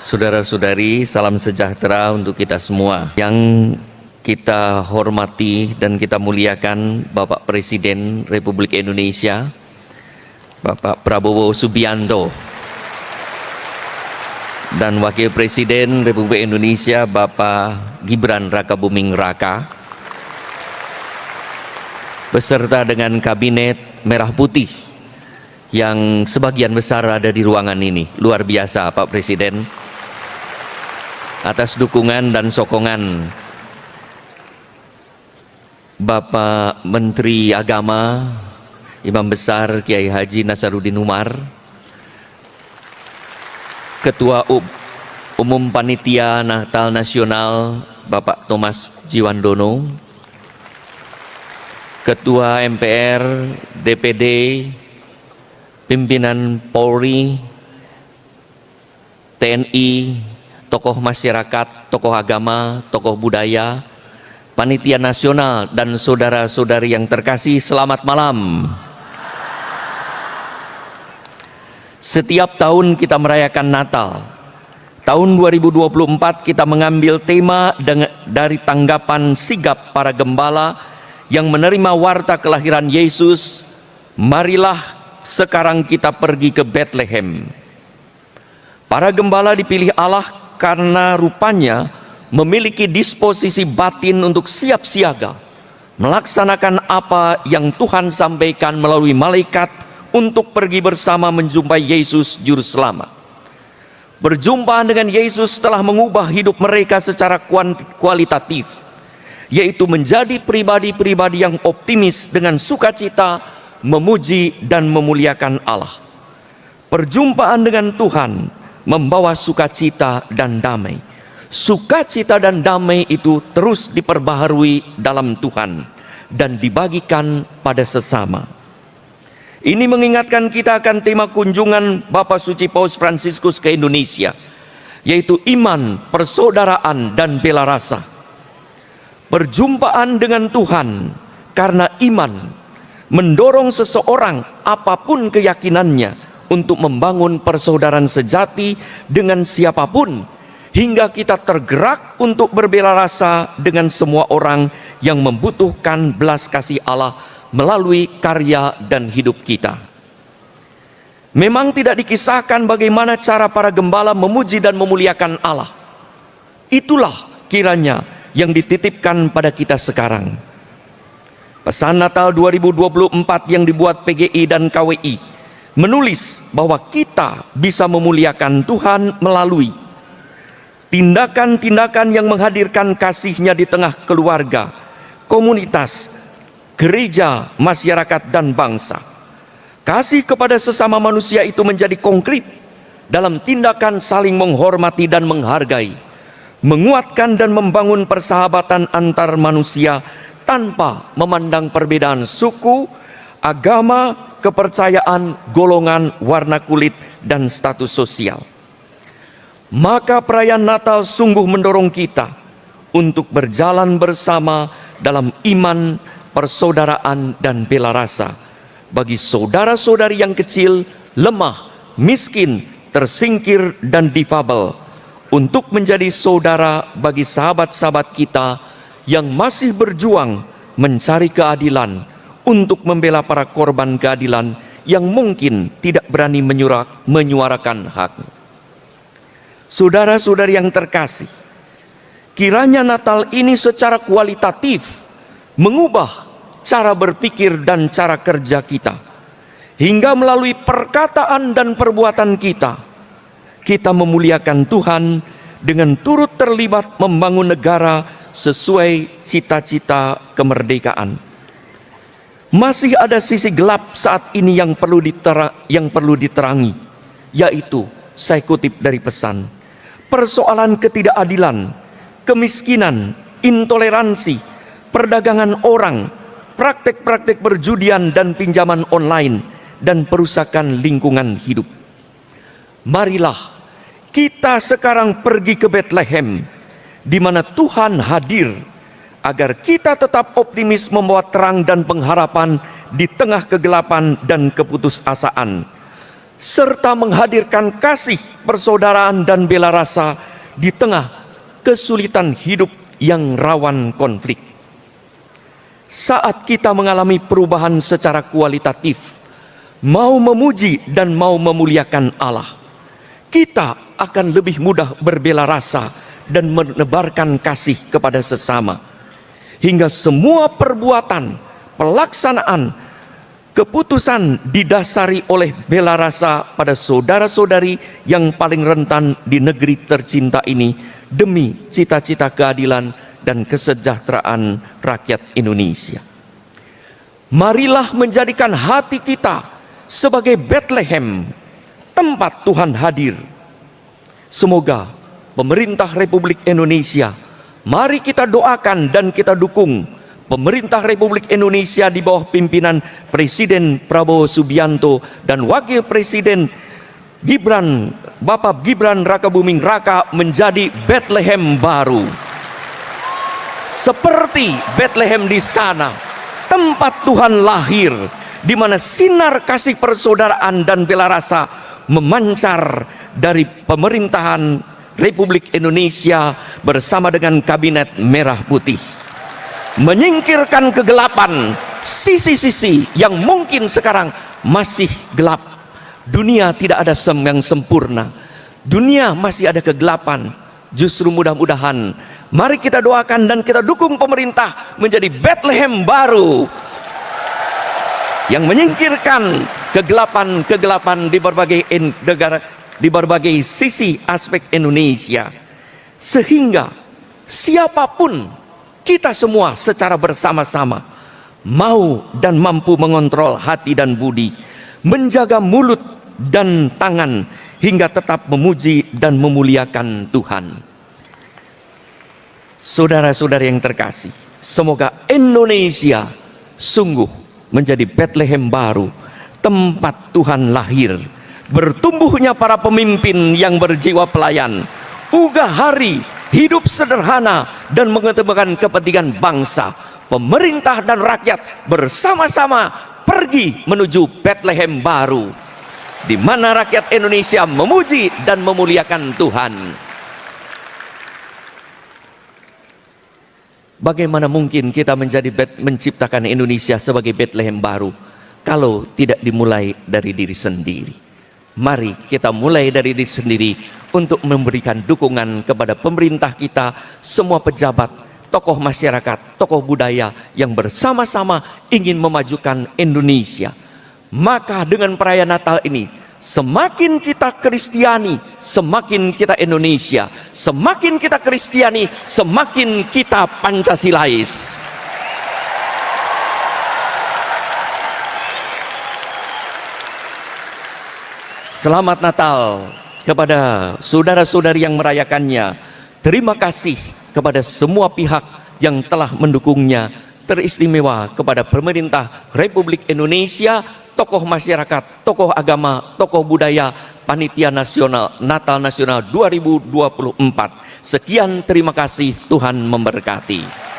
Saudara-saudari, salam sejahtera untuk kita semua. Yang kita hormati dan kita muliakan Bapak Presiden Republik Indonesia, Bapak Prabowo Subianto, dan Wakil Presiden Republik Indonesia Bapak Gibran Rakabuming Raka, beserta dengan Kabinet Merah Putih yang sebagian besar ada di ruangan ini. Luar biasa Pak Presiden, atas dukungan dan sokongan Bapak Menteri Agama, Imam Besar Kiai Haji Nasaruddin Umar, Ketua Umum Panitia Natal Nasional Bapak Thomas Jiwandono, Ketua MPR, DPD, pimpinan Polri, TNI, tokoh masyarakat, tokoh agama, tokoh budaya, panitia nasional, dan saudara-saudari yang terkasih, selamat malam. Setiap tahun kita merayakan Natal. Tahun 2024 kita mengambil tema dari tanggapan sigap para gembala yang menerima warta kelahiran Yesus. Marilah sekarang kita pergi ke Bethlehem. Para gembala dipilih Allah karena rupanya memiliki disposisi batin untuk siap siaga melaksanakan apa yang Tuhan sampaikan melalui malaikat untuk pergi bersama menjumpai Yesus Juru Selamat. Berjumpa dengan Yesus telah mengubah hidup mereka secara kualitatif, yaitu menjadi pribadi-pribadi yang optimis dengan sukacita memuji dan memuliakan Allah. Perjumpaan dengan Tuhan membawa sukacita dan damai. Sukacita dan damai itu terus diperbaharui dalam Tuhan dan dibagikan pada sesama. Ini mengingatkan kita akan tema kunjungan Bapak Suci Paus Fransiskus ke Indonesia, yaitu iman, persaudaraan, dan bela rasa. Perjumpaan dengan Tuhan karena iman mendorong seseorang apapun keyakinannya untuk membangun persaudaraan sejati dengan siapapun, hingga kita tergerak untuk berbela rasa dengan semua orang yang membutuhkan belas kasih Allah melalui karya dan hidup kita. Memang tidak dikisahkan bagaimana cara para gembala memuji dan memuliakan Allah. Itulah kiranya yang dititipkan pada kita sekarang. Pesan Natal 2024 yang dibuat PGI dan KWI menulis bahwa kita bisa memuliakan Tuhan melalui tindakan-tindakan yang menghadirkan kasih-Nya di tengah keluarga, komunitas, gereja, masyarakat, dan bangsa. Kasih kepada sesama manusia itu menjadi konkret dalam tindakan saling menghormati dan menghargai, menguatkan dan membangun persahabatan antar manusia tanpa memandang perbedaan suku, agama, kepercayaan, golongan, warna kulit, dan status sosial. Maka perayaan Natal sungguh mendorong kita untuk berjalan bersama dalam iman, persaudaraan, dan bela rasa bagi saudara-saudari yang kecil, lemah, miskin, tersingkir, dan difabel, untuk menjadi saudara bagi sahabat-sahabat kita yang masih berjuang mencari keadilan, untuk membela para korban keadilan yang mungkin tidak berani menyuarakan hak. Saudara-saudari yang terkasih, kiranya Natal ini secara kualitatif mengubah cara berpikir dan cara kerja kita, hingga melalui perkataan dan perbuatan kita memuliakan Tuhan dengan turut terlibat membangun negara sesuai cita-cita kemerdekaan. Masih ada sisi gelap saat ini yang perlu diterangi, yaitu, saya kutip dari pesan, persoalan ketidakadilan, kemiskinan, intoleransi, perdagangan orang, praktek-praktek perjudian dan pinjaman online, dan perusakan lingkungan hidup. Marilah kita sekarang pergi ke Bethlehem, di mana Tuhan hadir, agar kita tetap optimis membawa terang dan pengharapan di tengah kegelapan dan keputusasaan. serta menghadirkan kasih, persaudaraan, dan bela rasa di tengah kesulitan hidup yang rawan konflik. Saat kita mengalami perubahan secara kualitatif, mau memuji dan mau memuliakan Allah, kita akan lebih mudah berbela rasa dan menebarkan kasih kepada sesama, hingga semua perbuatan, pelaksanaan, keputusan didasari oleh bela rasa pada saudara-saudari yang paling rentan di negeri tercinta ini demi cita-cita keadilan dan kesejahteraan rakyat Indonesia. Marilah menjadikan hati kita sebagai Bethlehem, tempat Tuhan hadir. Semoga pemerintah Republik Indonesia, mari kita doakan dan kita dukung pemerintah Republik Indonesia di bawah pimpinan Presiden Prabowo Subianto dan Wakil Presiden Bapak Gibran Rakabuming Raka menjadi Bethlehem baru. Seperti Bethlehem di sana, tempat Tuhan lahir, di mana sinar kasih persaudaraan dan bela rasa memancar dari pemerintahan Republik Indonesia bersama dengan Kabinet Merah Putih. Menyingkirkan kegelapan, sisi-sisi yang mungkin sekarang masih gelap. Dunia tidak ada yang sempurna, dunia masih ada kegelapan. Justru mudah-mudahan mari kita doakan dan kita dukung pemerintah menjadi Bethlehem baru yang menyingkirkan kegelapan-kegelapan di berbagai negara, di berbagai sisi aspek Indonesia, sehingga siapapun, kita semua secara bersama-sama mau dan mampu mengontrol hati dan budi, menjaga mulut dan tangan hingga tetap memuji dan memuliakan Tuhan. Saudara-saudari yang terkasih, semoga Indonesia sungguh menjadi Bethlehem baru, tempat Tuhan lahir, bertumbuhnya para pemimpin yang berjiwa pelayan, ugah hari, hidup sederhana dan mengedepankan kepentingan bangsa. Pemerintah dan rakyat bersama-sama pergi menuju Bethlehem baru, di mana rakyat Indonesia memuji dan memuliakan Tuhan. Bagaimana mungkin kita menciptakan Indonesia sebagai Bethlehem baru kalau tidak dimulai dari diri sendiri? Mari kita mulai dari diri sendiri untuk memberikan dukungan kepada pemerintah kita, semua pejabat, tokoh masyarakat, tokoh budaya yang bersama-sama ingin memajukan Indonesia. Maka dengan perayaan Natal ini, semakin kita Kristiani, semakin kita Indonesia. Semakin kita Kristiani, semakin kita Pancasilais. Selamat Natal kepada saudara-saudari yang merayakannya. Terima kasih kepada semua pihak yang telah mendukungnya, teristimewa kepada pemerintah Republik Indonesia, tokoh masyarakat, tokoh agama, tokoh budaya, Panitia Nasional Natal Nasional 2024. Sekian, terima kasih, Tuhan memberkati.